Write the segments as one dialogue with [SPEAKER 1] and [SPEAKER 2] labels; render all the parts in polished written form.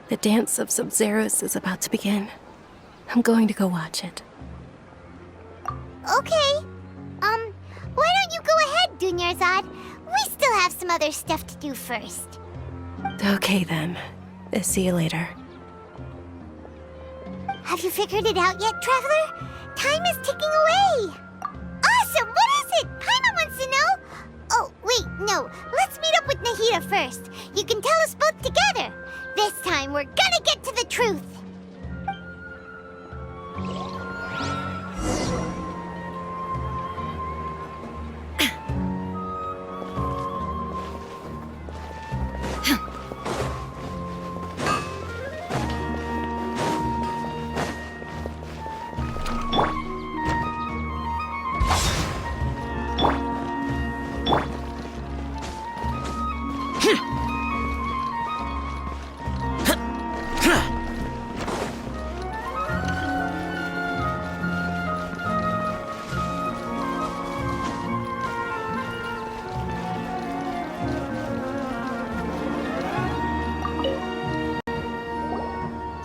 [SPEAKER 1] The dance of Sub-Zeros is about to begin. I'm going to go watch it.
[SPEAKER 2] Okay. Why don't you go ahead, Dunyarzad? We still have some other stuff to do first.
[SPEAKER 1] Okay then. See you later.
[SPEAKER 2] Have you figured it out yet, Traveler? Time is ticking away! Awesome! What is it? Paimon wants to know! Oh, wait, no. Let's meet up with Nahida first. You can tell us both together. This time, we're gonna get to the truth!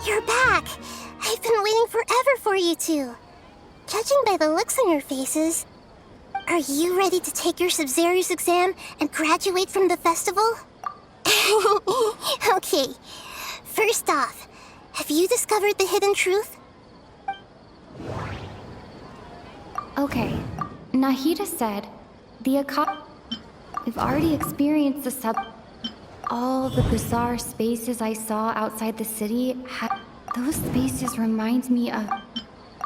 [SPEAKER 2] You're back! I've been waiting forever for you two. Judging by the looks on your faces, are you ready to take your Sub-Zero's exam and graduate from the festival? Okay, first off, have you discovered the hidden truth?
[SPEAKER 3] Okay, Nahida said we've already experienced the all the bizarre spaces I saw outside the city. Those spaces remind me of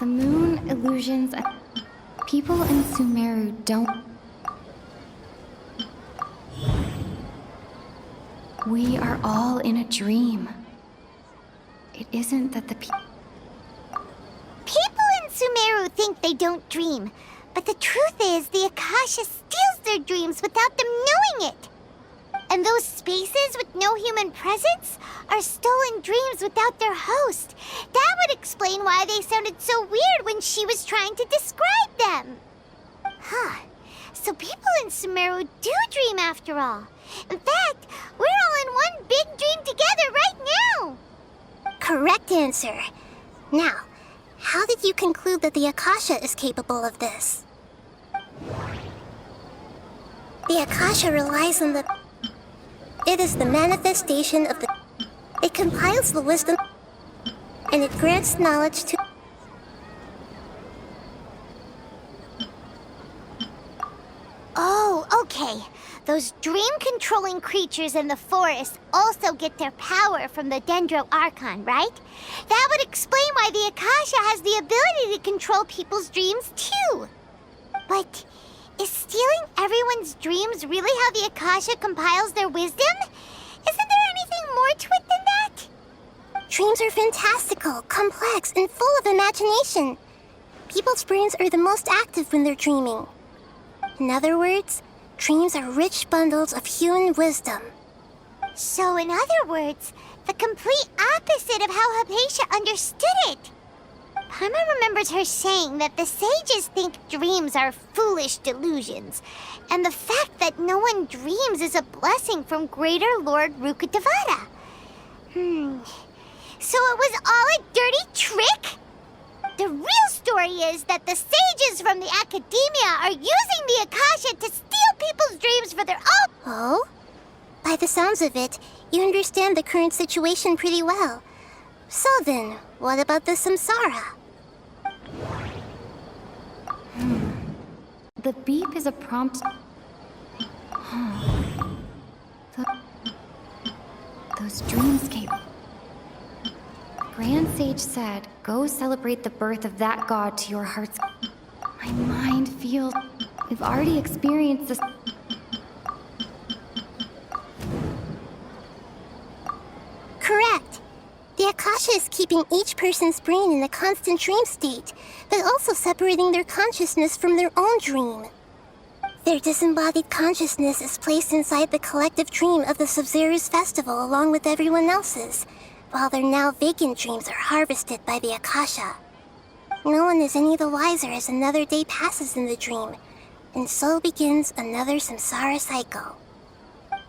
[SPEAKER 3] the moon illusions. People in Sumeru don't. We are all in a dream. It isn't that the people
[SPEAKER 2] in Sumeru think they don't dream, but the truth is the Akasha steals their dreams without them knowing it. And those spaces with no human presence are stolen dreams without their host. That would explain why they sounded so weird when she was trying to describe them. Huh. So people in Sumeru do dream after all. In fact, we're all in one big dream together right now. Correct answer. Now, how did you conclude that the Akasha is capable of this? The Akasha relies on the... It is the manifestation of the... It compiles the wisdom, and it grants knowledge to... Oh, okay. Those dream-controlling creatures in the forest also get their power from the Dendro Archon, right? That would explain why the Akasha has the ability to control people's dreams, too. But is stealing everyone's dreams really how the Akasha compiles their wisdom? Isn't there anything more to it than that? Dreams are fantastical, complex, and full of imagination. People's brains are the most active when they're dreaming. In other words, dreams are rich bundles of human wisdom. So in other words, the complete opposite of how Hypatia understood it. Paimon remembers her saying that the sages think dreams are foolish delusions, and the fact that no one dreams is a blessing from Greater Lord Rukkhadevata. So it was all a dirty trick? The real story is that the sages from the academia are using the Akasha to steal people's dreams for their own... Oh? By the sounds of it, you understand the current situation pretty well. So then, what about the samsara?
[SPEAKER 3] The beep is a prompt. Those dreamscape. Grand Sage said, go celebrate the birth of that god to your heart's... My mind feels... We've already experienced this...
[SPEAKER 2] Correct. The Akasha is keeping each person's brain in a constant dream state, but also separating their consciousness from their own dream. Their disembodied consciousness is placed inside the collective dream of the Sub-Zero's festival along with everyone else's, while their now vacant dreams are harvested by the Akasha. No one is any the wiser as another day passes in the dream, and so begins another samsara cycle.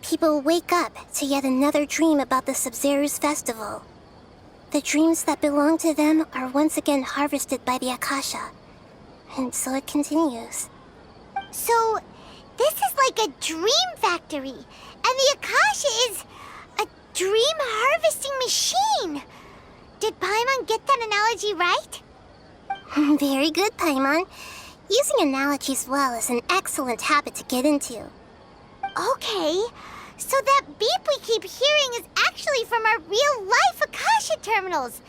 [SPEAKER 2] People wake up to yet another dream about the Sub-Zero's festival, The dreams that belong to them are once again harvested by the Akasha. And so it continues. So, this is like a dream factory, and the Akasha is a dream harvesting machine. Did Paimon get that analogy right? Very good, Paimon. Using analogies well is an excellent habit to get into. Okay, so that beep we keep hearing is actually from our real-life Akasha terminals.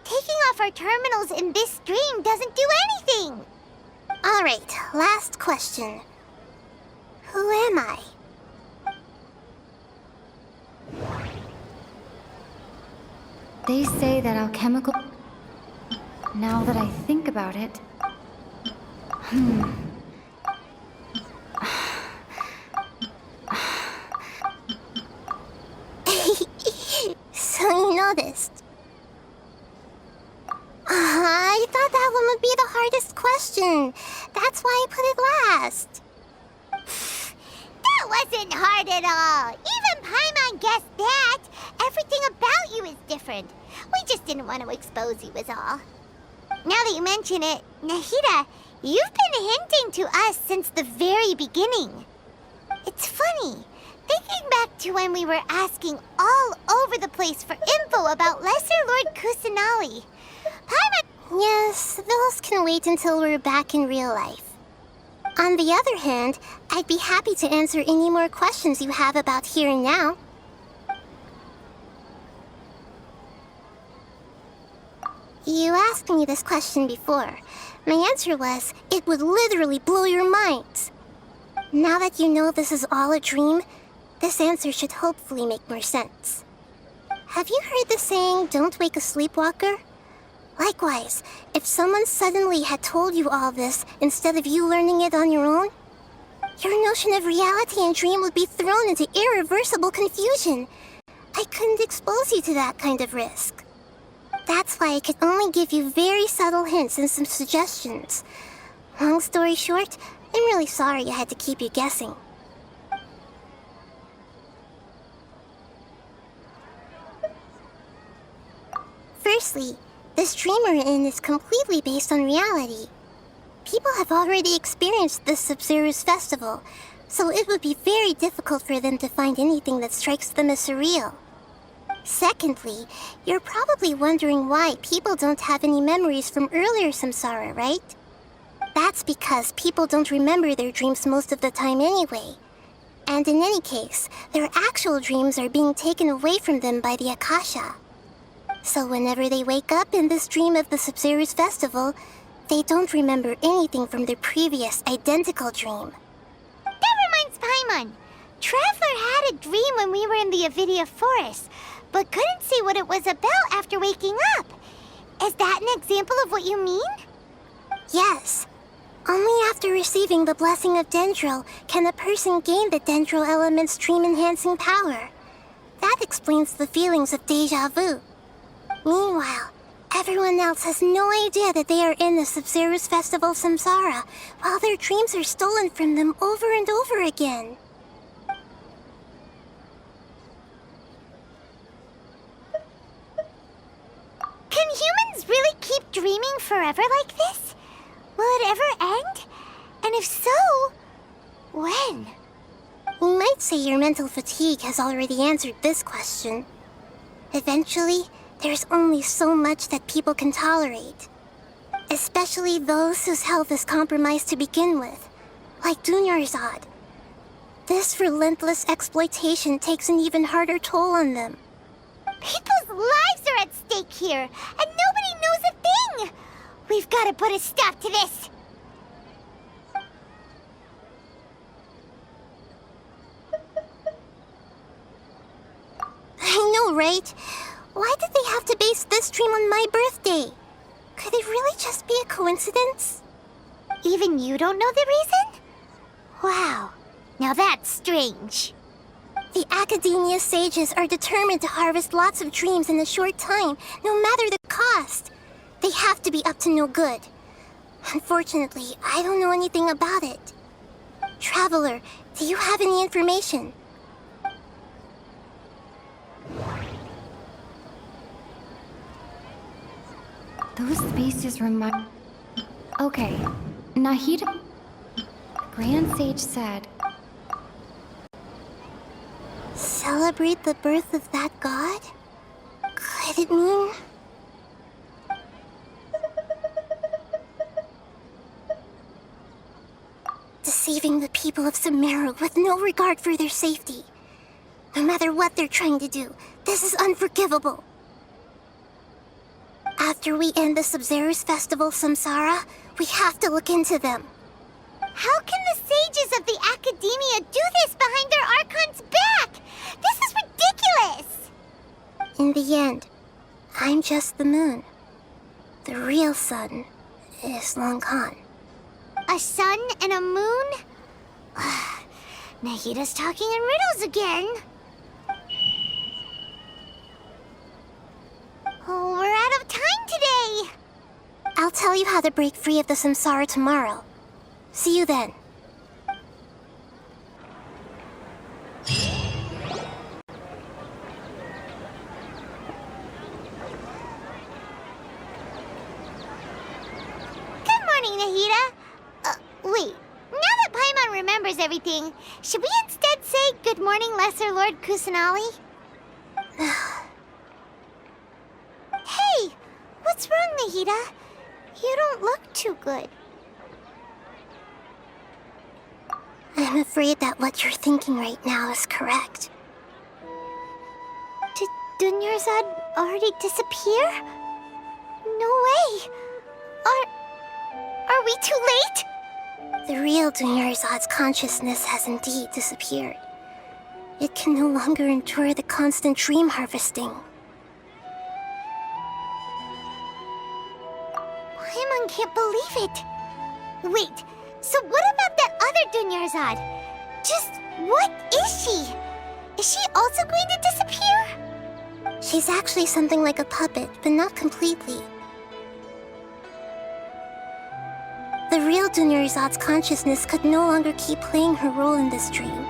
[SPEAKER 2] Taking off our terminals in this dream doesn't do anything. All right, last question. Who am I?
[SPEAKER 3] They say that alchemical... Now that I think about it...
[SPEAKER 2] So you noticed. I thought that one would be the hardest question. That's why I put it last. That wasn't hard at all. Even Paimon guessed that. Everything about you is different. We just didn't want to expose you is all. Now that you mention it, Nahida, you've been hinting to us since the very beginning. It's funny. Thinking back to when we were asking all over the place for info about Lesser Lord Kusanali. Paimon... Yes, those can wait until we're back in real life. On the other hand, I'd be happy to answer any more questions you have about here and now. You asked me this question before. My answer was, it would literally blow your minds. Now that you know this is all a dream, this answer should hopefully make more sense. Have you heard the saying, don't wake a sleepwalker? Likewise, if someone suddenly had told you all this instead of you learning it on your own, your notion of reality and dream would be thrown into irreversible confusion. I couldn't expose you to that kind of risk. That's why I could only give you very subtle hints and some suggestions. Long story short, I'm really sorry I had to keep you guessing. Firstly, this dream we're in is completely based on reality. People have already experienced this Sub-Zero's festival, so it would be very difficult for them to find anything that strikes them as surreal. Secondly, you're probably wondering why people don't have any memories from earlier samsara, right? That's because people don't remember their dreams most of the time anyway. And in any case, their actual dreams are being taken away from them by the Akasha. So whenever they wake up in this dream of the Sub-Zero's festival, they don't remember anything from their previous identical dream. That reminds Paimon. Traveler had a dream when we were in the Avidia Forest, but couldn't see what it was about after waking up. Is that an example of what you mean? Yes. Only after receiving the blessing of Dendro can a person gain the Dendro element's dream-enhancing power. That explains the feelings of déjà vu. Meanwhile, everyone else has no idea that they are in the Sub-Zero's festival samsara, while their dreams are stolen from them over and over again. Can humans really keep dreaming forever like this? Will it ever end? And if so, when? You might say your mental fatigue has already answered this question. Eventually, there's only so much that people can tolerate. Especially those whose health is compromised to begin with, like Dunyarzad. This relentless exploitation takes an even harder toll on them. People's lives are at stake here, and nobody knows a thing! We've got to put a stop to this! I know, right? Why did they have to base this dream on my birthday? Could it really just be a coincidence? Even you don't know the reason? Wow, now that's strange. The Academia sages are determined to harvest lots of dreams in a short time, no matter the cost. They have to be up to no good. Unfortunately, I don't know anything about it. Traveler, do you have any information?
[SPEAKER 3] Those spaces remind... Okay, Nahida... Grand Sage said...
[SPEAKER 2] Celebrate the birth of that god? Could it mean... deceiving the people of Sumeru with no regard for their safety? No matter what they're trying to do, this is unforgivable. After we end the Sub-Zerus Festival Samsara, we have to look into them. How can the sages of the Academia do this behind their Archon's back? This is ridiculous! In the end, I'm just the moon. The real sun is long gone. A sun and a moon? Nahida's talking in riddles again. Oh, we're out of time today. I'll tell you how to break free of the samsara tomorrow. See you then. Good morning, Nahida. Wait. Now that Paimon remembers everything, should we instead say good morning, Lesser Lord Kusanali? Hey! What's wrong, Nahida? You don't look too good. I'm afraid that what you're thinking right now is correct. Did Dunyarzad already disappear? No way! Are we too late? The real Dunyarzad's consciousness has indeed disappeared. It can no longer endure the constant dream harvesting. Paimon can't believe it. Wait, so what about that other Dunyarzad? Just what is she? Is she also going to disappear? She's actually something like a puppet, but not completely. The real Dunyarzad's consciousness could no longer keep playing her role in this dream.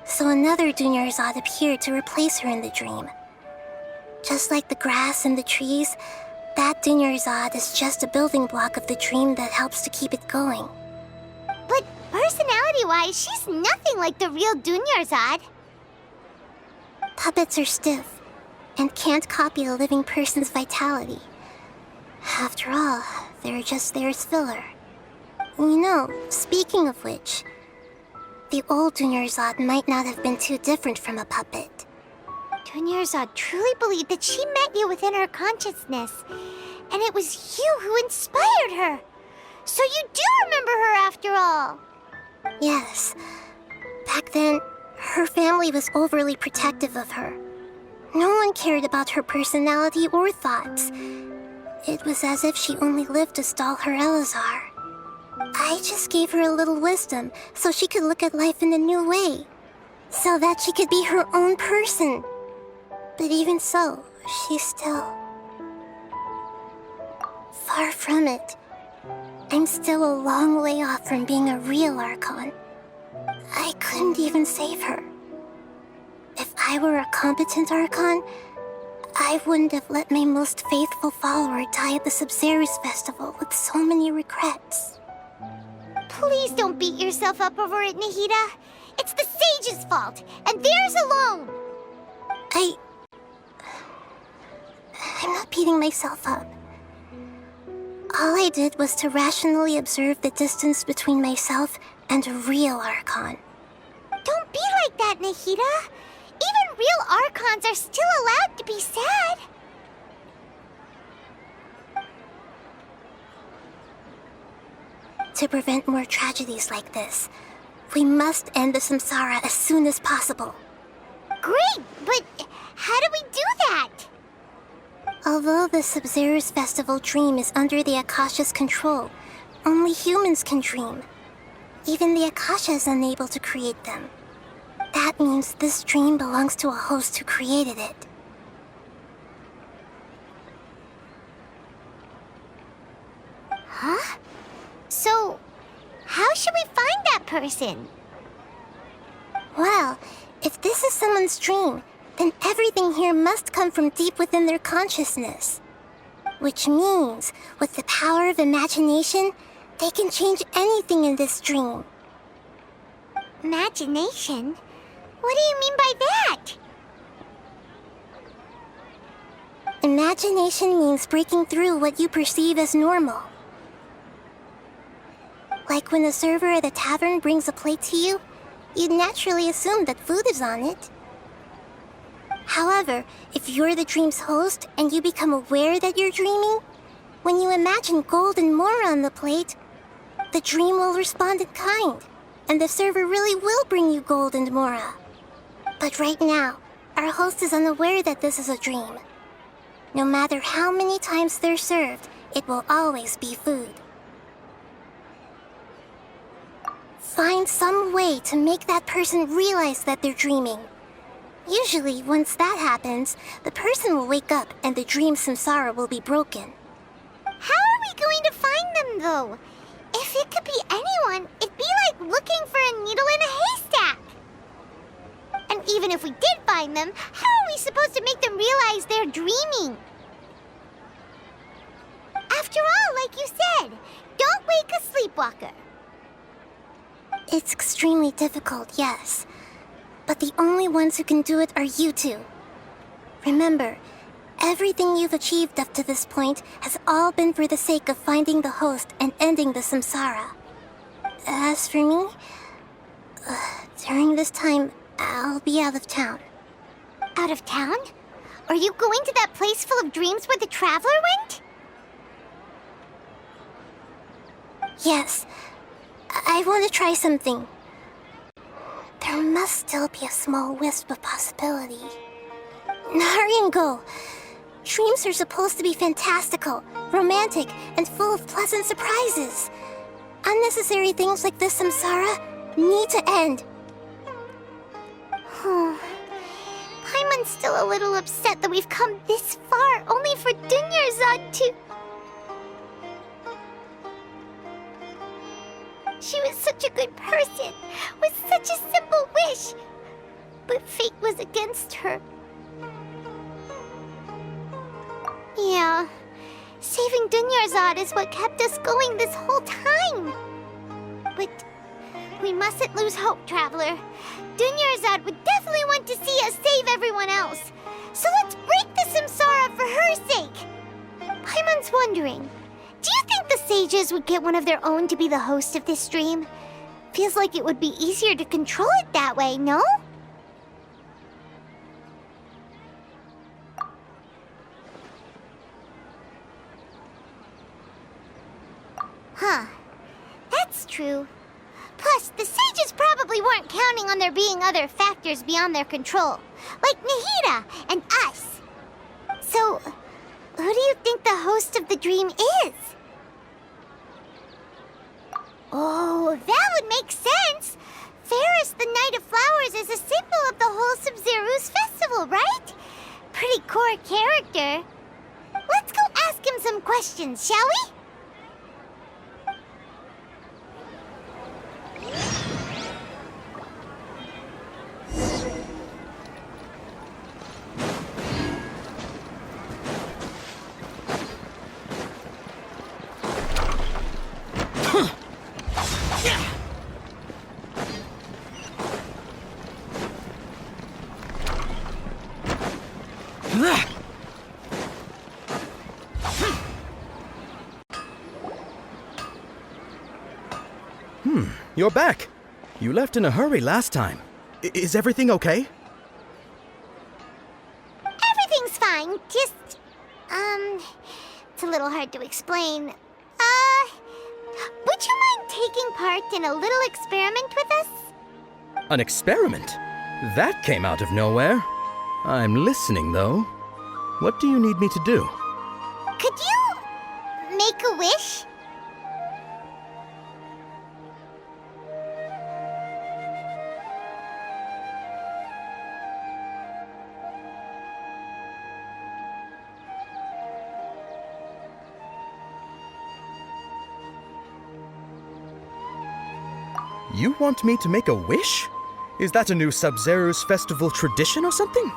[SPEAKER 2] So another Dunyarzad appeared to replace her in the dream. Just like the grass and the trees, that Dunyarzad is just a building block of the dream that helps to keep it going. But personality-wise, she's nothing like the real Dunyarzad. Puppets are stiff and can't copy a living person's vitality. After all, they're just there as filler. You know, speaking of which, the old Dunyarzad might not have been too different from a puppet. Dunyarzad truly believed that she met you within her consciousness, and it was you who inspired her. So you do remember her after all. Yes. Back then, her family was overly protective of her. No one cared about her personality or thoughts. It was as if she only lived to stall her Elazar. I just gave her a little wisdom so she could look at life in a new way. So that she could be her own person. But even so, she's still... far from it. I'm still a long way off from being a real Archon. I couldn't even save her. If I were a competent Archon, I wouldn't have let my most faithful follower die at the Sub-Zerus Festival with so many regrets. Please don't beat yourself up over it, Nahida. It's the sage's fault, and theirs alone. I'm not beating myself up. All I did was to rationally observe the distance between myself and a real Archon. Don't be like that, Nahida. Even real Archons are still allowed to be sad. To prevent more tragedies like this, we must end the samsara as soon as possible. Great, but how do we do that? Although the Sub-Zerus Festival dream is under the Akasha's control, only humans can dream. Even the Akasha is unable to create them. That means this dream belongs to a host who created it. Huh? So, how should we find that person? Well, if this is someone's dream, then everything here must come from deep within their consciousness. Which means, with the power of imagination, they can change anything in this dream. Imagination? What do you mean by that? Imagination means breaking through what you perceive as normal. Like when the server at a tavern brings a plate to you, you'd naturally assume that food is on it. However, if you're the dream's host and you become aware that you're dreaming, when you imagine gold and more on the plate, the dream will respond in kind, and the server really will bring you gold and mora. But right now, our host is unaware that this is a dream. No matter how many times they're served, it will always be food. Find some way to make that person realize that they're dreaming. Usually, once that happens, the person will wake up and the dream samsara will be broken. How are we going to find them, though? If it could be anyone, it'd be like looking for a needle in a haystack. And even if we did find them, how are we supposed to make them realize they're dreaming? After all, like you said, don't wake a sleepwalker. It's extremely difficult, yes. But the only ones who can do it are you two. Remember, everything you've achieved up to this point has all been for the sake of finding the host and ending the samsara. As for me, during this time, I'll be out of town. Out of town? Are you going to that place full of dreams where the traveler went? Yes. I want to try something. There must still be a small wisp of possibility. Hurry and go. Dreams are supposed to be fantastical, romantic, and full of pleasant surprises. Unnecessary things like this samsara need to end. Paimon's still a little upset that we've come this far only for Dunyarzad to... She was such a good person, with such a simple wish. But fate was against her. Yeah, saving Dunyarzad is what kept us going this whole time. But we mustn't lose hope, Traveler. Dunyarzad would definitely want to see us save everyone else. So let's break the samsara for her sake. Paimon's wondering, do you think the sages would get one of their own to be the host of this dream? Feels like it would be easier to control it that way, no? Huh. That's true. Plus, the sages probably weren't counting on there being other factors beyond their control, like Nahida and us. So, who do you think the host of the dream is? Oh, that would make sense. Ferris, the Knight of Flowers, is a symbol of the wholesome Zerus festival, right? Pretty core character. Let's go ask him some questions, shall we?
[SPEAKER 4] You're back. You left in a hurry last time. Is everything okay?
[SPEAKER 2] Everything's fine. Just, it's a little hard to explain. Would you mind taking part in a little experiment with us?
[SPEAKER 4] An experiment? That came out of nowhere. I'm listening, though. What do you need me to do?
[SPEAKER 2] Could you make a wish?
[SPEAKER 4] You want me to make a wish? Is that a new Sub-Zerus festival tradition or something?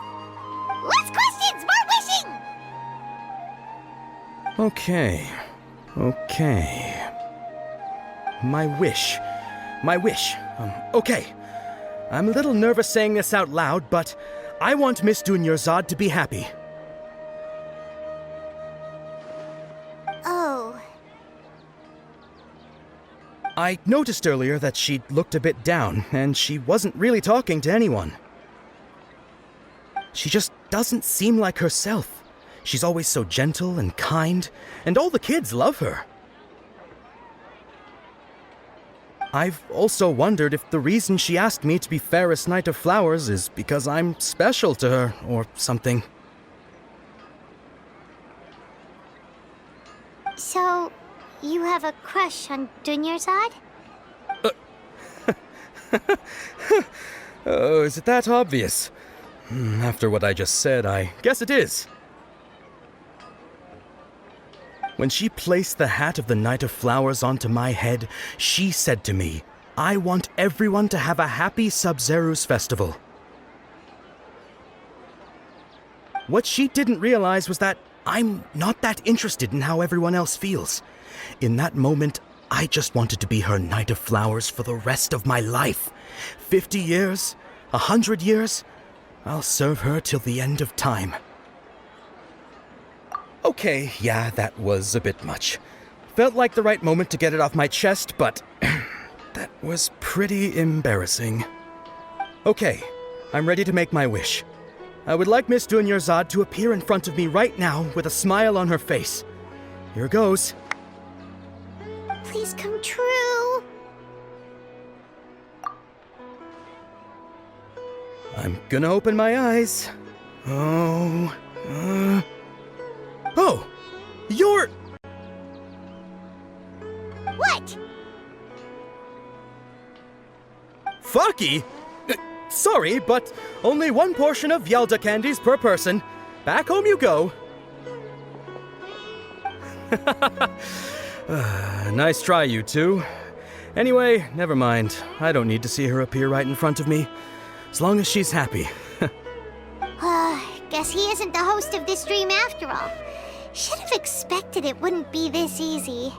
[SPEAKER 2] Less questions! More wishing!
[SPEAKER 4] Okay. My wish. Okay. I'm a little nervous saying this out loud, but I want Miss Dunyarzad to be happy.
[SPEAKER 2] Oh.
[SPEAKER 4] I noticed earlier that she looked a bit down, and she wasn't really talking to anyone. She just doesn't seem like herself. She's always so gentle and kind, and all the kids love her. I've also wondered if the reason she asked me to be Fairest Knight of Flowers is because I'm special to her, or something.
[SPEAKER 2] So, you have a crush on Dunyarzad?
[SPEAKER 4] Oh, is it that obvious? After what I just said, I guess it is. When she placed the hat of the Knight of Flowers onto my head, she said to me, "I want everyone to have a happy Sub-Zerus festival." What she didn't realize was that I'm not that interested in how everyone else feels. In that moment, I just wanted to be her Knight of Flowers for the rest of my life. 50 years, 100 years, I'll serve her till the end of time. Okay, yeah, that was a bit much. Felt like the right moment to get it off my chest, but that was pretty embarrassing. Okay, I'm ready to make my wish. I would like Miss Dunyarzad to appear in front of me right now with a smile on her face. Here goes.
[SPEAKER 2] Please come true.
[SPEAKER 4] I'm gonna open my eyes. Oh, you're...
[SPEAKER 2] What?
[SPEAKER 4] Fucky? Sorry, but only one portion of Yelda candies per person. Back home you go. Nice try, you two. Anyway, never mind. I don't need to see her appear right in front of me. As long as she's happy.
[SPEAKER 2] Guess he isn't the host of this dream after all. Should have expected it wouldn't be this easy.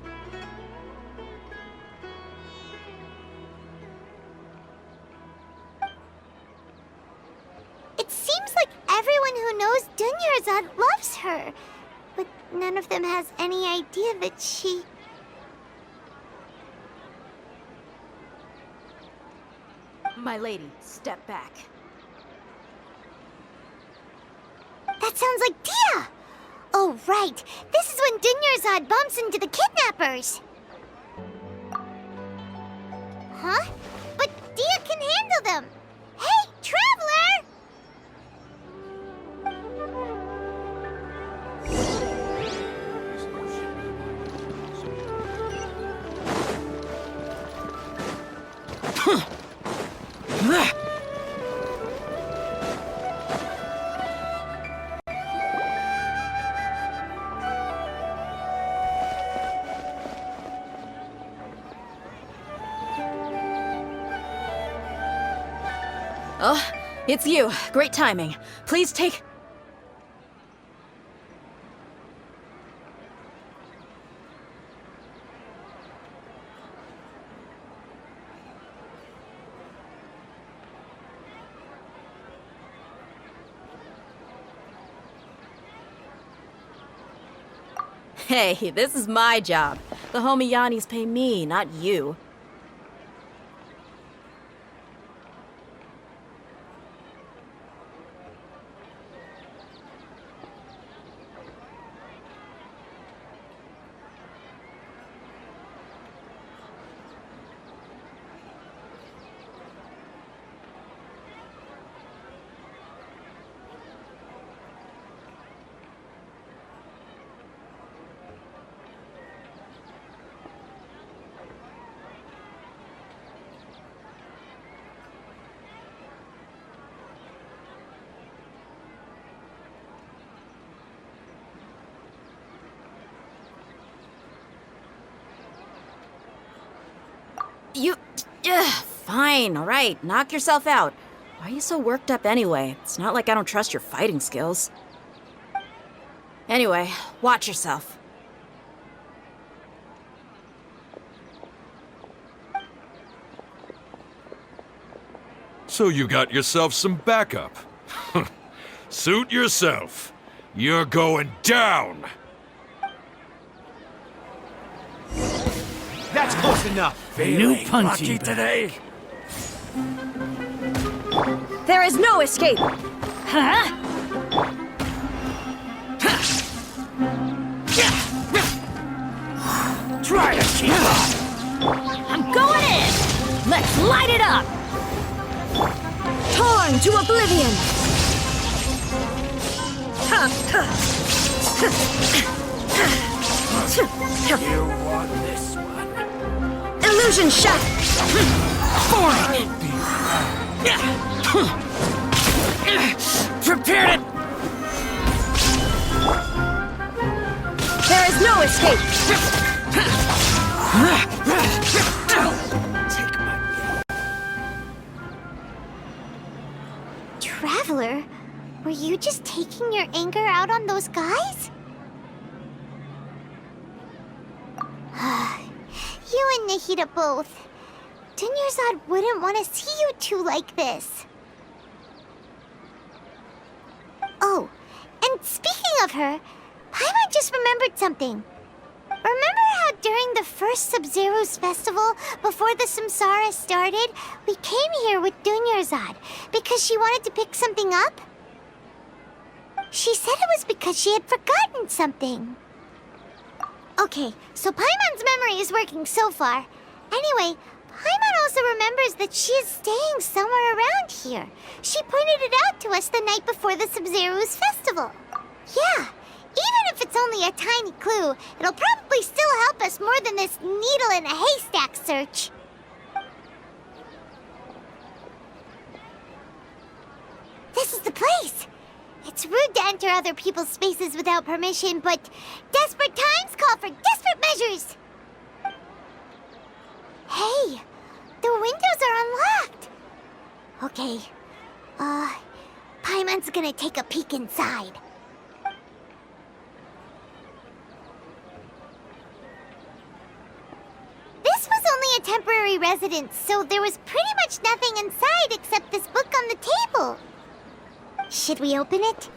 [SPEAKER 2] It seems like everyone who knows Dunyarzad loves her, but none of them has any idea that she...
[SPEAKER 5] My lady, step back.
[SPEAKER 2] That sounds like Dia! Oh, right. This is when Dunyarzad bumps into the kidnappers. Huh? But Dia can handle them. Hey, Traveler!
[SPEAKER 5] Oh, it's you. Great timing. Please take... Hey, this is my job. The homie Yannis pay me, not you. You... fine, alright. Knock yourself out. Why are you so worked up anyway? It's not like I don't trust your fighting skills. Anyway, watch yourself.
[SPEAKER 6] So you got yourself some backup. Suit yourself. You're going down!
[SPEAKER 7] That's close enough.
[SPEAKER 8] New punching today.
[SPEAKER 5] There is no escape!
[SPEAKER 8] Huh? Try to keep up.
[SPEAKER 5] I'm going in! Let's light it up! Torn to oblivion!
[SPEAKER 8] You want this one?
[SPEAKER 5] Illusion shot!
[SPEAKER 8] Prepared it!
[SPEAKER 5] There is no escape!
[SPEAKER 2] Traveler, were you just taking your anger out on those guys? You and Nahida both. Dunyarzad wouldn't want to see you two like this. Oh, and speaking of her, Paimon just remembered something. Remember how during the first Sub-Zero's festival, before the Samsara started, we came here with Dunyarzad because she wanted to pick something up? She said it was because she had forgotten something. Okay, so Paimon's memory is working so far. Anyway, Paimon also remembers that she is staying somewhere around here. She pointed it out to us the night before the Sub-Zero's festival. Yeah, even if it's only a tiny clue, it'll probably still help us more than this needle in a haystack search. This is the place. It's rude to enter other people's spaces without permission, but desperate times call for desperate measures. Hey, the windows are unlocked. Okay, Paimon's gonna take a peek inside. This was only a temporary residence, so there was pretty much nothing inside except this book on the table. Should we open it?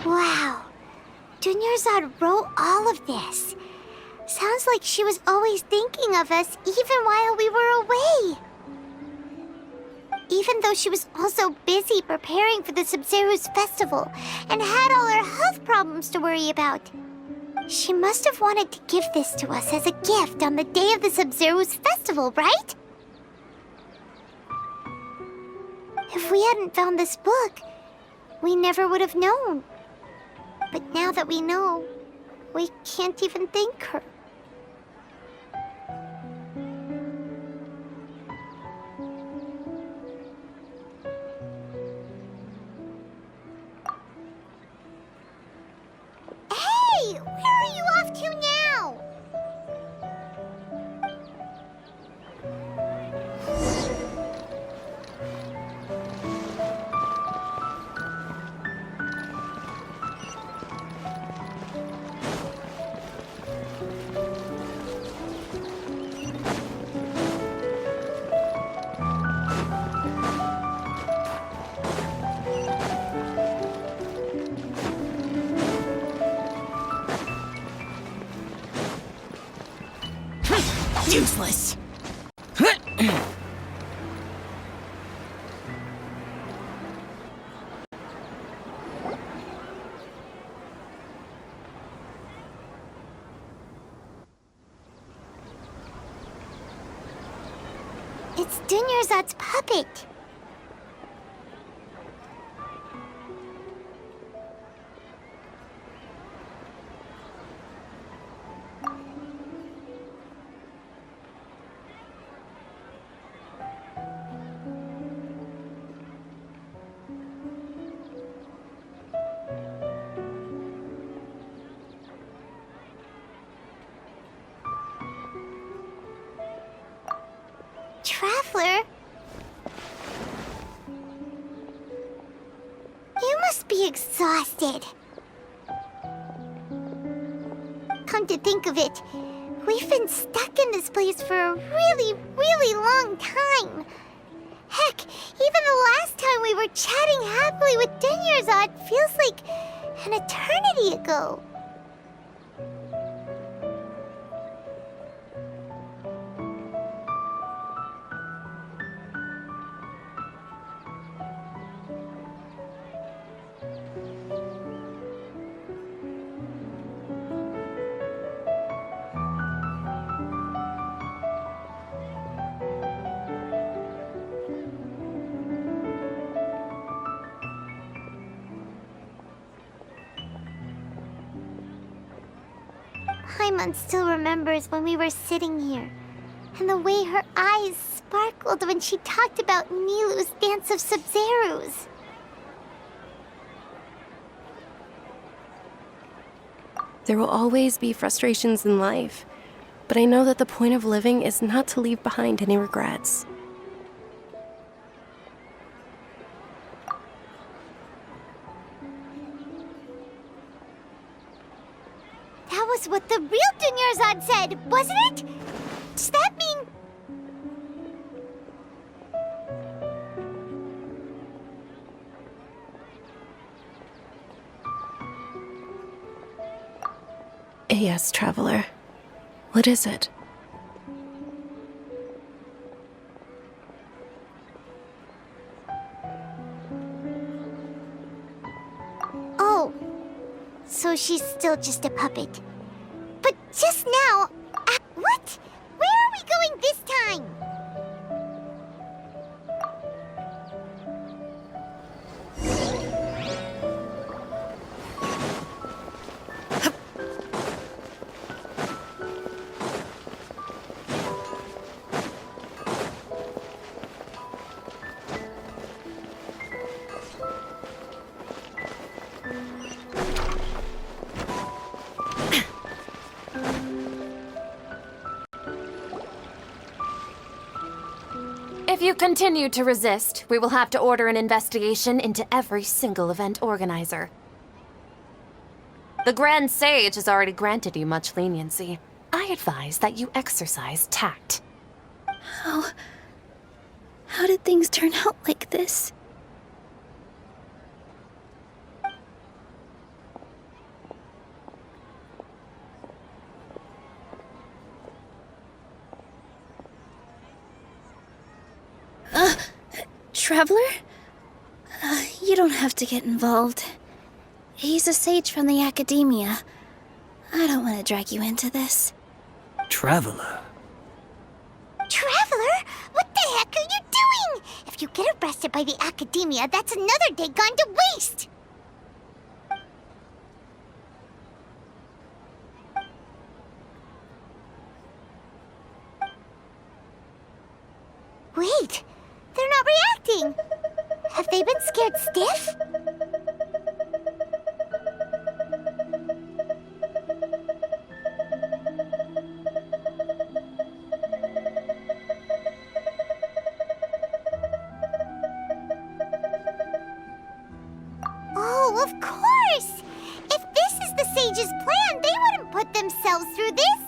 [SPEAKER 2] Wow. Dunyarzad wrote all of this. Sounds like she was always thinking of us even while we were away. Even though she was also busy preparing for the Sub-Zero's festival and had all her health problems to worry about. She must have wanted to give this to us as a gift on the day of the Sub-Zero's festival, right? If we hadn't found this book, we never would have known. But now that we know, we can't even thank her. Hey! Where are you off to now?
[SPEAKER 8] Useless.
[SPEAKER 2] It's Dunyarzad's puppet. really exhausted. Come to think of it, we've been stuck in this place for a really, really long time. Heck, even the last time we were chatting happily with Denyarzad feels like an eternity ago. Paimon still remembers when we were sitting here, and the way her eyes sparkled when she talked about Nilu's Dance of Sub-Zerus.
[SPEAKER 1] There will always be frustrations in life, but I know that the point of living is not to leave behind any regrets.
[SPEAKER 2] That was what the real Denyarzad said, wasn't it? Does that mean...
[SPEAKER 1] Yes, traveler. What is it?
[SPEAKER 2] Oh, so she's still just a puppet. But just now... what? Where are we going this time?
[SPEAKER 7] If you continue to resist, we will have to order an investigation into every single event organizer. The Grand Sage has already granted you much leniency. I advise that you exercise tact.
[SPEAKER 1] How did things turn out like this?
[SPEAKER 9] Traveler? You don't have to get involved. He's a sage from the academia. I don't want to drag you into this.
[SPEAKER 8] Traveler?
[SPEAKER 2] Traveler? What the heck are you doing? If you get arrested by the academia, that's another day gone to waste! Wait, they're not reacting! Have they been scared stiff? Oh, of course! If this is the sage's plan, they wouldn't put themselves through this!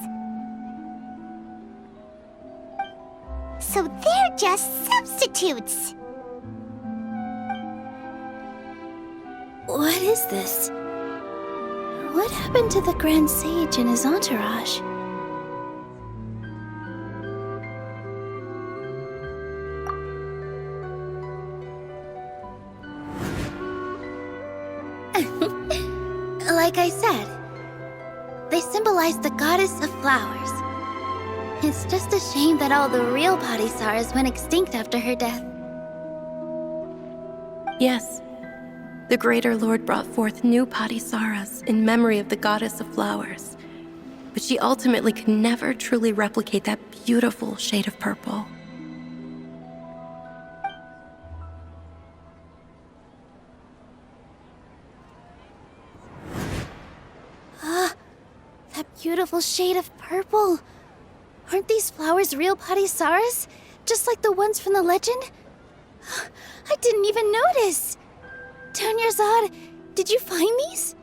[SPEAKER 2] So they're just substitutes!
[SPEAKER 9] What is this? What happened to the Grand Sage and his entourage? Like I said, they symbolize the goddess of flowers. It's just a shame that all the real Padisaras went extinct after her death.
[SPEAKER 1] Yes. The Greater Lord brought forth new Padisaras in memory of the goddess of flowers. But she ultimately could never truly replicate that beautiful shade of purple.
[SPEAKER 9] That beautiful shade of purple. Aren't these flowers real Padisaras? Just like the ones from the legend? I didn't even notice. Denyarzad, Did you find these?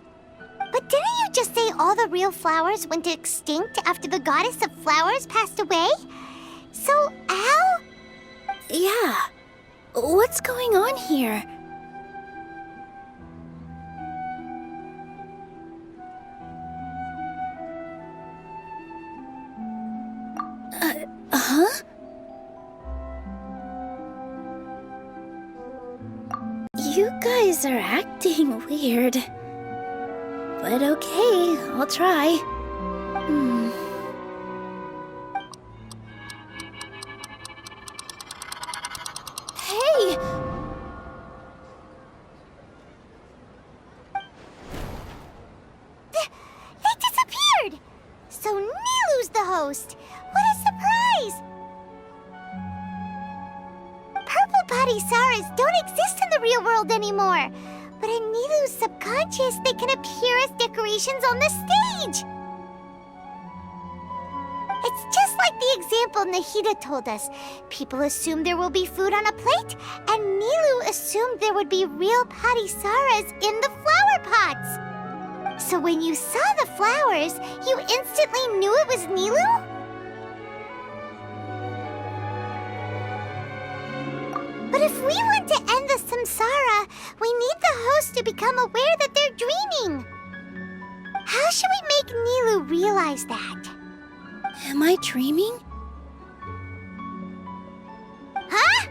[SPEAKER 2] But didn't you just say all the real flowers went extinct after the goddess of flowers passed away? So, how?
[SPEAKER 9] Yeah. What's going on here? Huh? You guys are acting weird. But okay, I'll try. Hey!
[SPEAKER 2] They disappeared! So Nilu's the host! What a surprise! Purple Padisaras don't exist in the real world anymore. But in Nilu's subconscious, they can appear as decorations on the stage. It's just like the example Nahida told us. People assume there will be food on a plate, and Nilu assumed there would be real Padisaras in the flower pots. So when you saw the flowers, you instantly knew it was Nilu? But if we want to end the samsara, we need the host to become aware that they're dreaming. How should we make Nilu realize that?
[SPEAKER 9] Am I dreaming?
[SPEAKER 2] Huh?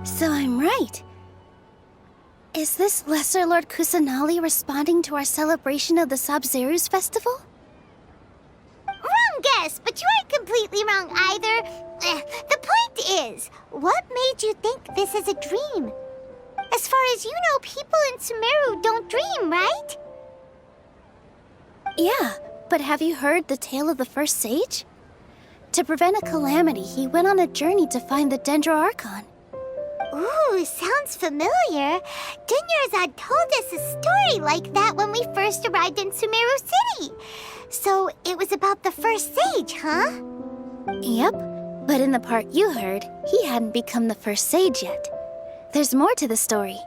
[SPEAKER 9] So I'm right. Is this Lesser Lord Kusanali responding to our celebration of the Sabzeruz festival?
[SPEAKER 2] Wrong guess, but you aren't completely wrong either. The point is, what made you think this is a dream? As far as you know, people in Sumeru don't dream, right?
[SPEAKER 9] Yeah, but have you heard the tale of the first sage? To prevent a calamity, he went on a journey to find the Dendro Archon.
[SPEAKER 2] Ooh, sounds familiar. Dunyarzad told us a story like that when we first arrived in Sumeru City. So it was about the first sage, huh?
[SPEAKER 9] Yep, but in the part you heard, he hadn't become the first sage yet. There's more to the story.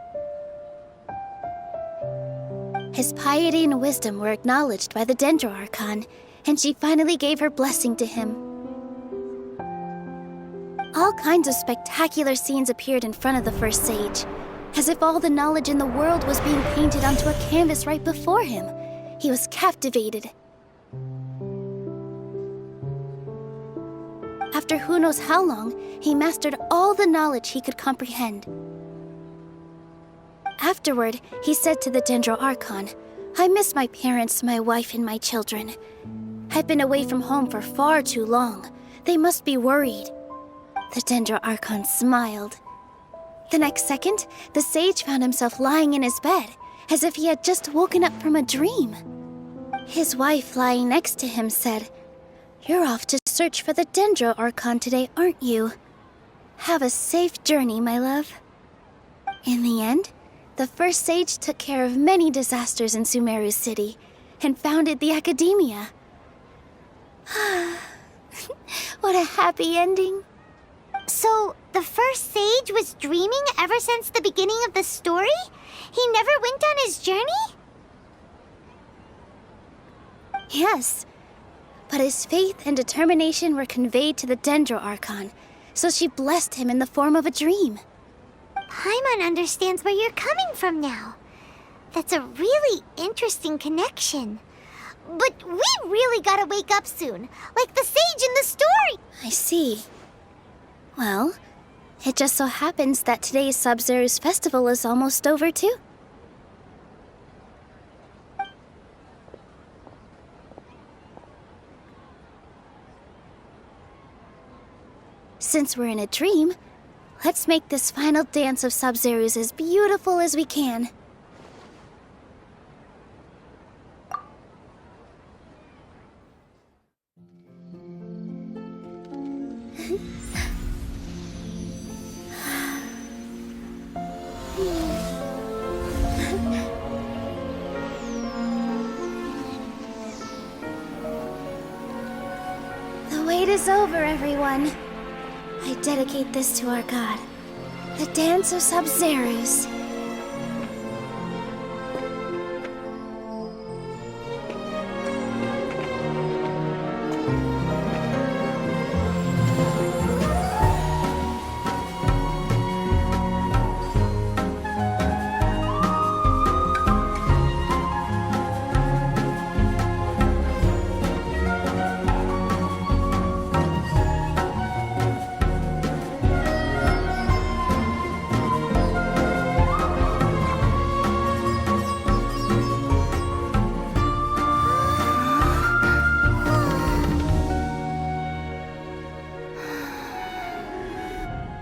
[SPEAKER 9] His piety and wisdom were acknowledged by the Dendro Archon, and she finally gave her blessing to him. All kinds of spectacular scenes appeared in front of the first sage, as if all the knowledge in the world was being painted onto a canvas right before him. He was captivated. After who knows how long, he mastered all the knowledge he could comprehend. Afterward, he said to the Dendro Archon, "I miss my parents, my wife, and my children. I've been away from home for far too long. They must be worried." The Dendro Archon smiled. The next second, the sage found himself lying in his bed, as if he had just woken up from a dream. His wife, lying next to him, said, "You're off to search for the Dendro Archon today, aren't you? Have a safe journey, my love." In the end, the first sage took care of many disasters in Sumeru City and founded the Academia. What a happy ending.
[SPEAKER 2] So, the first sage was dreaming ever since the beginning of the story? He never went on his journey?
[SPEAKER 9] Yes, but his faith and determination were conveyed to the Dendro Archon, so she blessed him in the form of a dream.
[SPEAKER 2] Paimon understands where you're coming from now. That's a really interesting connection. But we really gotta wake up soon, like the sage in the story!
[SPEAKER 9] I see. Well, it just so happens that today's Sabzeruz festival is almost over, too. Since we're in a dream, let's make this final dance of Sabzeruz as beautiful as we can. wait is over, everyone. I dedicate this to our god, the Dance of Sub-Zerus.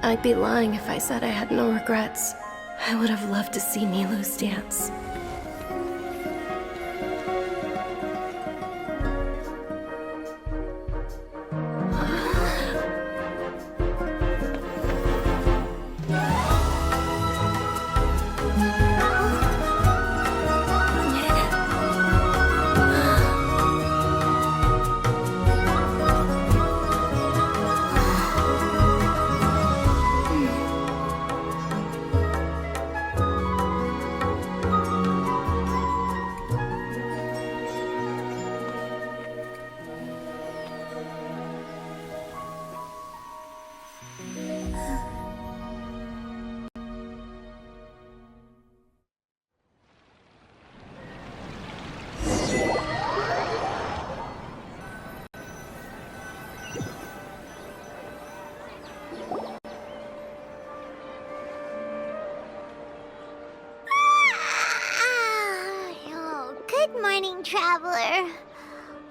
[SPEAKER 1] I'd be lying if I said I had no regrets. I would have loved to see Nilou's dance.
[SPEAKER 2] Good morning, traveler.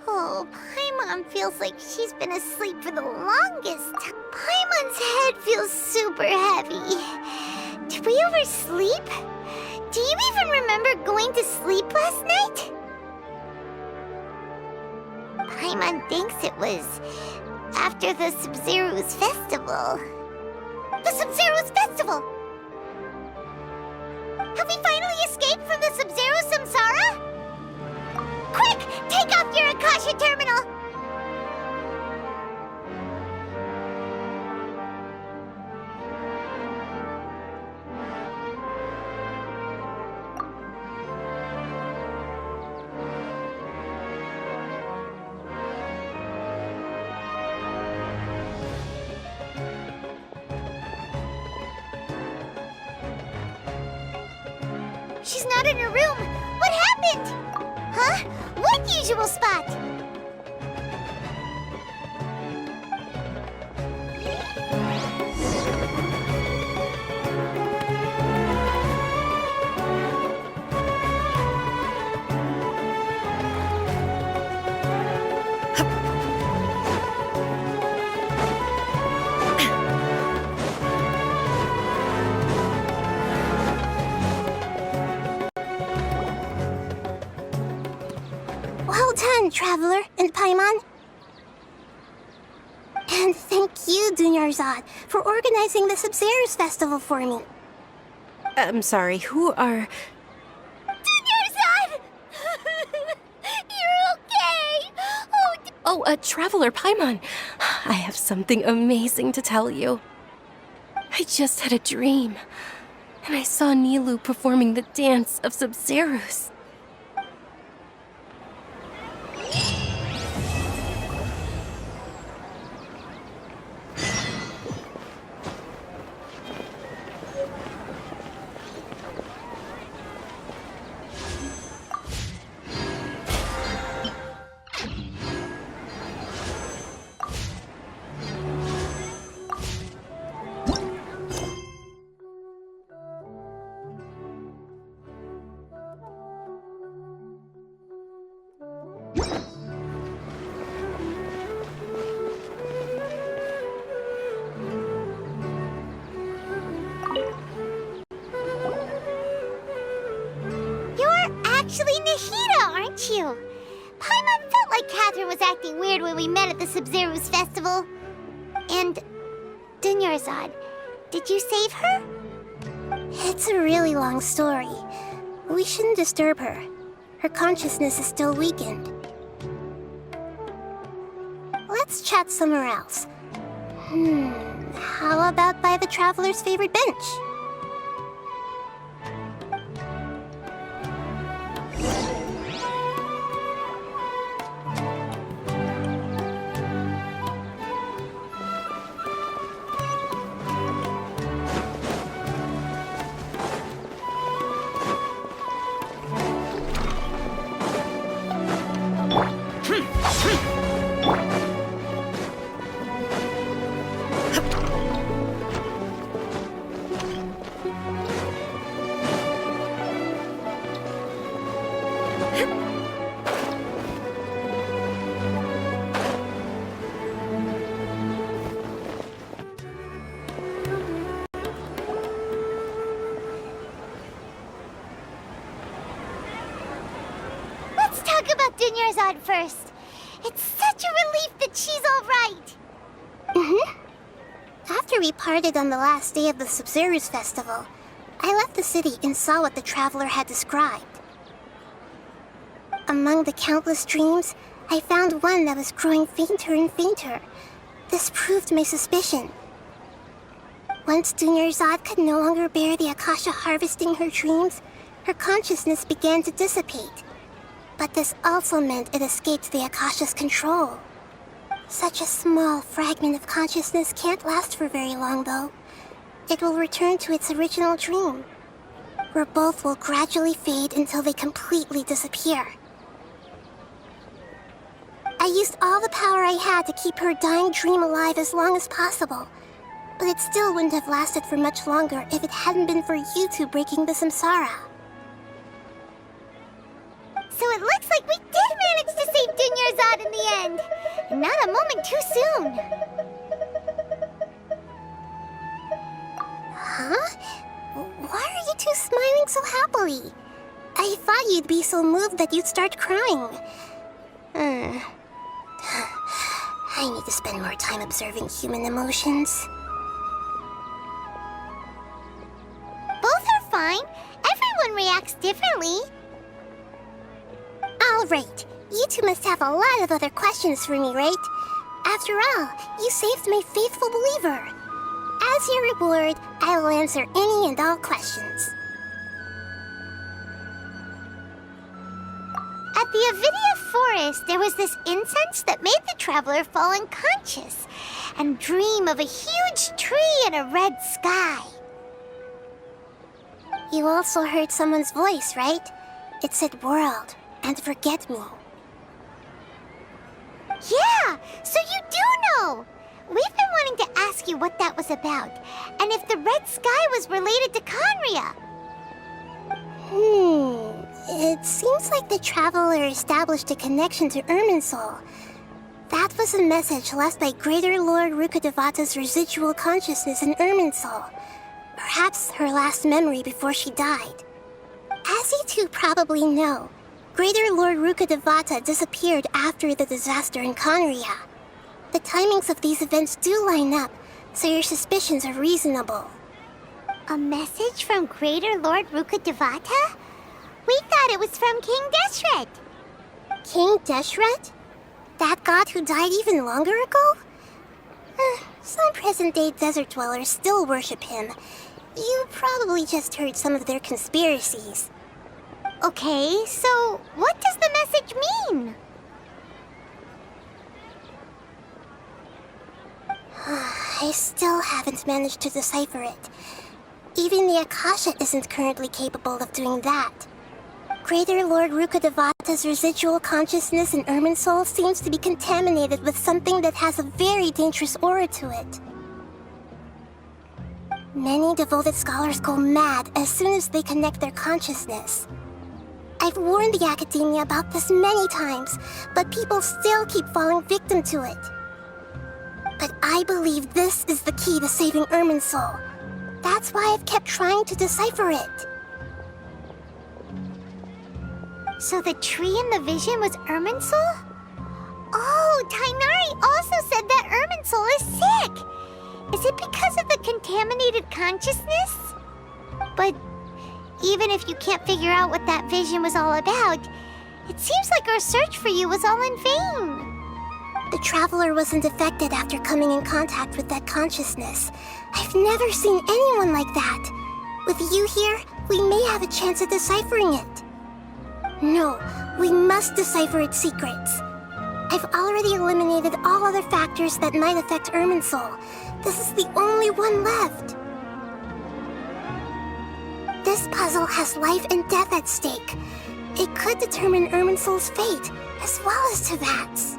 [SPEAKER 2] Oh, Paimon feels like she's been asleep for the longest. Paimon's head feels super heavy. Did we oversleep? Do you even remember going to sleep last night? Paimon thinks it was after the Sub-Zerus festival. The Sub-Zerus festival! Have we finally escaped from the Sub-Zero Samsara? Quick! Take off your Akasha terminal! She's not in her room! What happened? Huh? What usual spot? Well done, Traveler and Paimon. And thank you, Dunyarzad, for organizing the Sub-Zerus festival for me.
[SPEAKER 1] I'm sorry, who are...
[SPEAKER 2] Dunyarzad! You're okay!
[SPEAKER 1] Oh, Traveler Paimon. I have something amazing to tell you. I just had a dream, and I saw Nilou performing the dance of Sub-Zerus.
[SPEAKER 2] Actually Nahida, aren't you? Paimon felt like Catherine was acting weird when we met at the Sub-Zerus festival. And Dunyarzad, did you save her? It's a really long story. We shouldn't disturb her. Her consciousness is still weakened. let's chat somewhere else. How about by the traveler's favorite bench? Let's talk about Dunyarzad first. It's such a relief that she's all right. After we parted on the last day of the Subzerus festival, I left the city and saw what the traveler had described. Among the countless dreams, I found one that was growing fainter and fainter. This proved my suspicion. Once Dunyarzad could no longer bear the Akasha harvesting her dreams, her consciousness began to dissipate. But this also meant it escaped the Akasha's control. Such a small fragment of consciousness can't last for very long, though. It will return to its original dream, where both will gradually fade until they completely disappear. I used all the power I had to keep her dying dream alive as long as possible, but it still wouldn't have lasted for much longer if it hadn't been for you two breaking the samsara. So it looks like we did manage to save Dunyarzad in the end. Not a moment too soon. Huh? Why are you two smiling so happily? I thought you'd be so moved that you'd start crying. I need to spend more time observing human emotions. Both are fine. Everyone reacts differently. All right. You two must have a lot of other questions for me, right? After all, you saved my faithful believer. As your reward, I will answer any and all questions. At the Avidia Forest, there was this incense that made the traveler fall unconscious and dream of a huge tree and a red sky. You also heard someone's voice, right? It said world and forget me. Yeah, so you do know! We've been wanting to ask you what that was about, and if the red sky was related to Conria. It seems like the traveler established a connection to Irminsul. That was a message left by Greater Lord Rukkhadevata's residual consciousness in Irminsul. Perhaps her last memory before she died. As you two probably know, Greater Lord Rukkhadevata disappeared after the disaster in Conria. The timings of these events do line up, so your suspicions are reasonable. A message from Greater Lord Rukkhadevata? We thought it was from King Deshret. King Deshret? That god who died even longer ago? Some present-day desert dwellers still worship him. You probably just heard some of their conspiracies. Okay, so what does the message mean? I still haven't managed to decipher it. Even the Akasha isn't currently capable of doing that. Greater Lord Rukkhadevata's residual consciousness in Irminsul seems to be contaminated with something that has a very dangerous aura to it. Many devoted scholars go mad as soon as they connect their consciousness. I've warned the academia about this many times, but people still keep falling victim to it. But I believe this is the key to saving Irminsul. That's why I've kept trying to decipher it. So the tree in the vision was Irminsul? Oh, Tainari also said that Irminsul is sick! Is it because of the contaminated consciousness? But even if you can't figure out what that vision was all about, it seems like our search for you was all in vain. The traveler wasn't affected after coming in contact with that consciousness. I've never seen anyone like that. With you here, we may have a chance at deciphering it. No, we must decipher its secrets. I've already eliminated all other factors that might affect Irminsul. This is the only one left. This puzzle has life and death at stake. It could determine Irminsul's fate, as well as Tevat's.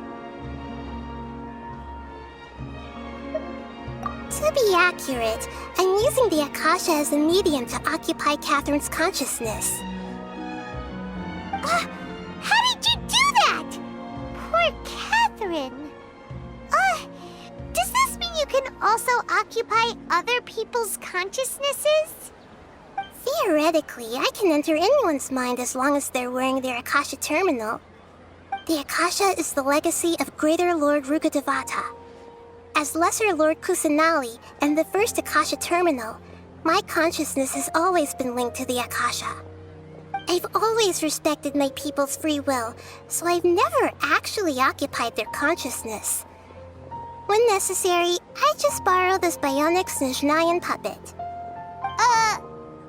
[SPEAKER 2] To be accurate, I'm using the Akasha as a medium to occupy Catherine's consciousness. How did you do that? Poor Catherine. Does this mean you can also occupy other people's consciousnesses? Theoretically, I can enter anyone's mind as long as they're wearing their Akasha terminal. The Akasha is the legacy of Greater Lord Rukkhadevata. As Lesser Lord Kusanali and the first Akasha terminal, my consciousness has always been linked to the Akasha. I've always respected my people's free will, so I've never actually occupied their consciousness. When necessary, I just borrow this bionic Snezhnayan puppet.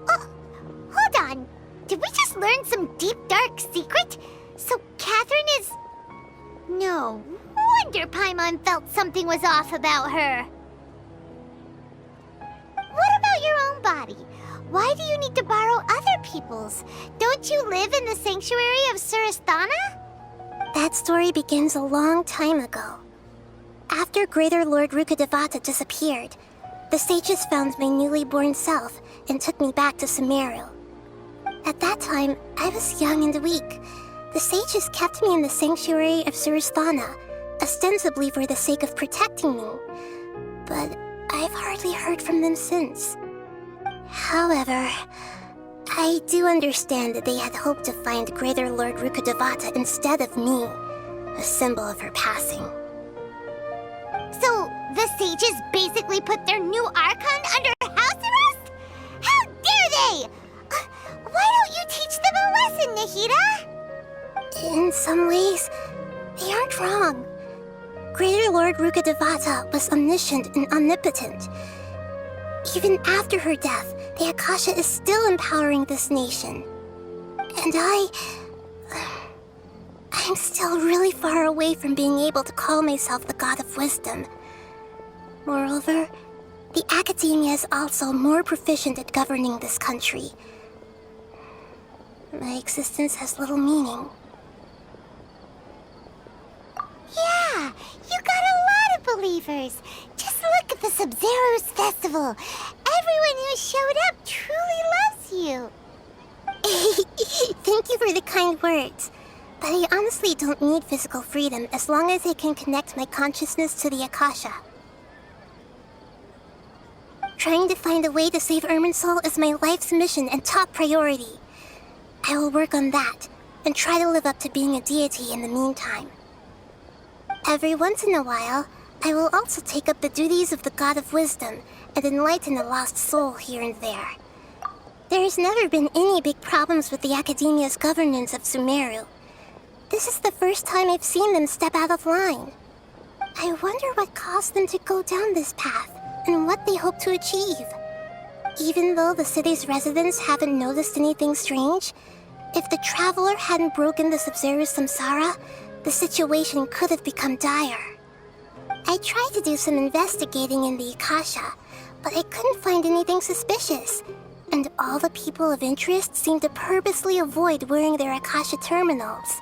[SPEAKER 2] Hold on. Did we just learn some deep, dark secret? So Catherine is... No wonder Paimon felt something was off about her. What about your own body? Why do you need to borrow other people's? Don't you live in the sanctuary of Surasthana? That story begins a long time ago. After Greater Lord Rukkhadevata disappeared, the sages found my newly born self and took me back to Sumeru. At that time, I was young and weak. The sages kept me in the sanctuary of Surasthana, ostensibly for the sake of protecting me. But I've hardly heard from them since. However, I do understand that they had hoped to find Greater Lord Rukkhadevata instead of me, a symbol of her passing. So, the sages basically put their new Archon under house arrest? How dare they! Why don't you teach them a lesson, Nahida? In some ways, they aren't wrong. Greater Lord Rukkhadevata was omniscient and omnipotent. Even after her death, the Akasha is still empowering this nation. And I'm still really far away from being able to call myself the God of Wisdom. Moreover, the Academia is also more proficient at governing this country. My existence has little meaning. Yeah, you got a lot of believers. Just look at the Sub-Zero's festival. Everyone who showed up truly loves you. Thank you for the kind words. But I honestly don't need physical freedom as long as I can connect my consciousness to the Akasha. Trying to find a way to save Irminsul is my life's mission and top priority. I will work on that, and try to live up to being a deity in the meantime. Every once in a while, I will also take up the duties of the God of Wisdom and enlighten a lost soul here and there. There has never been any big problems with the Academia's governance of Sumeru. This is the first time I've seen them step out of line. I wonder what caused them to go down this path, and what they hope to achieve. Even though the city's residents haven't noticed anything strange, if the traveler hadn't broken the Sub-Zero's samsara, the situation could have become dire. I tried to do some investigating in the Akasha, but I couldn't find anything suspicious, and all the people of interest seem to purposely avoid wearing their Akasha terminals.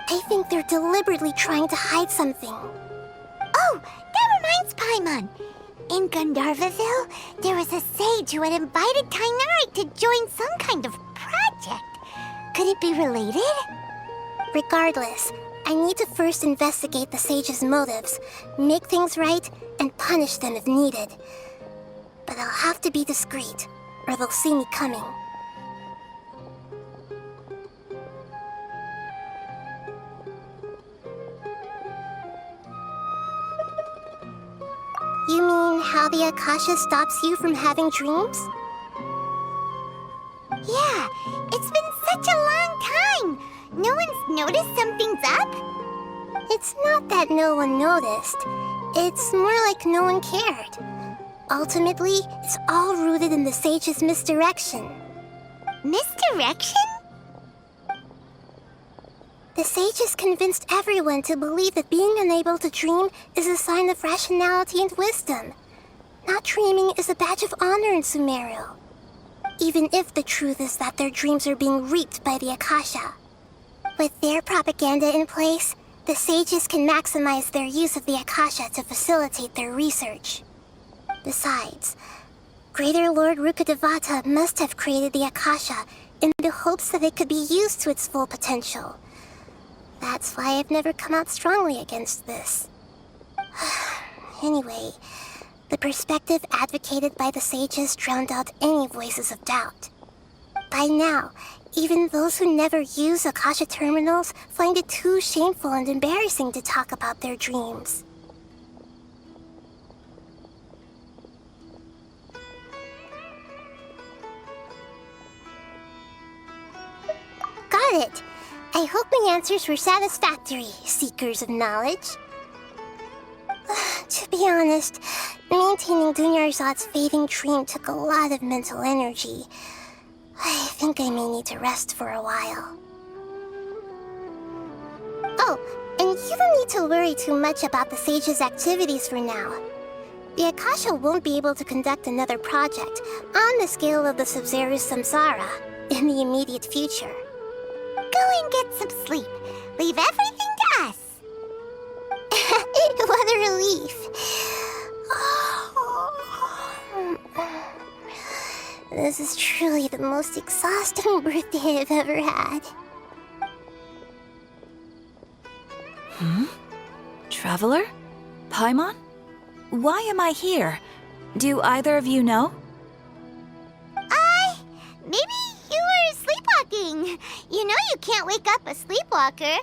[SPEAKER 2] I think they're deliberately trying to hide something. Oh, that reminds Paimon. In Gandharvaville, there was a sage who had invited Tainari to join some kind of project. Could it be related? Regardless, I need to first investigate the sage's motives, make things right, and punish them if needed. But I'll have to be discreet, or they'll see me coming. You mean how the Akasha stops you from having dreams? Yeah, it's been such a long time. No one's noticed something's up? It's not that no one noticed. It's more like no one cared. Ultimately, it's all rooted in the sage's misdirection. Misdirection? The sages convinced everyone to believe that being unable to dream is a sign of rationality and wisdom. Not dreaming is a badge of honor in Sumeru. Even if the truth is that their dreams are being reaped by the Akasha. With their propaganda in place, the sages can maximize their use of the Akasha to facilitate their research. Besides, Greater Lord Rukkhadevata must have created the Akasha in the hopes that it could be used to its full potential. That's why I've never come out strongly against this. Anyway, the perspective advocated by the sages drowned out any voices of doubt. By now, even those who never use Akasha terminals find it too shameful and embarrassing to talk about their dreams. Got it! I hope my answers were satisfactory, seekers of knowledge. To be honest, maintaining Dunyarzad's fading dream took a lot of mental energy. I think I may need to rest for a while. Oh, and you don't need to worry too much about the sage's activities for now. The Akasha won't be able to conduct another project on the scale of the Sub-Zero's Samsara in the immediate future. Go and get some sleep. Leave everything to us. What a relief. This is truly the most exhausting birthday I've ever had.
[SPEAKER 10] Traveler? Paimon? Why am I here? Do either of you know?
[SPEAKER 2] Maybe you were sleepwalking. You know you can't wake up a sleepwalker.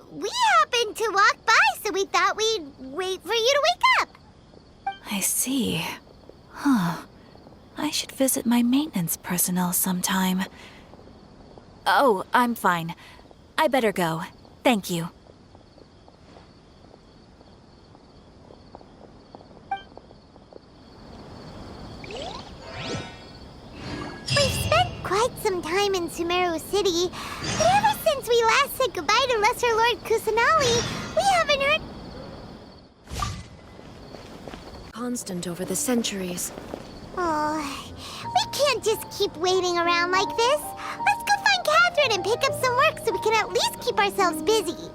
[SPEAKER 2] We happened to walk by, so we thought we'd wait for you to wake up.
[SPEAKER 10] I see. Huh. I should visit my maintenance personnel sometime. Oh, I'm fine. I better go. Thank you.
[SPEAKER 2] We've spent quite some time in Sumeru City, but ever since we last said goodbye to Lesser Lord Kusanali, we haven't heard...
[SPEAKER 5] Constant over the centuries.
[SPEAKER 2] Oh, we can't just keep waiting around like this. Let's go find Catherine and pick up some work so we can at least keep ourselves busy.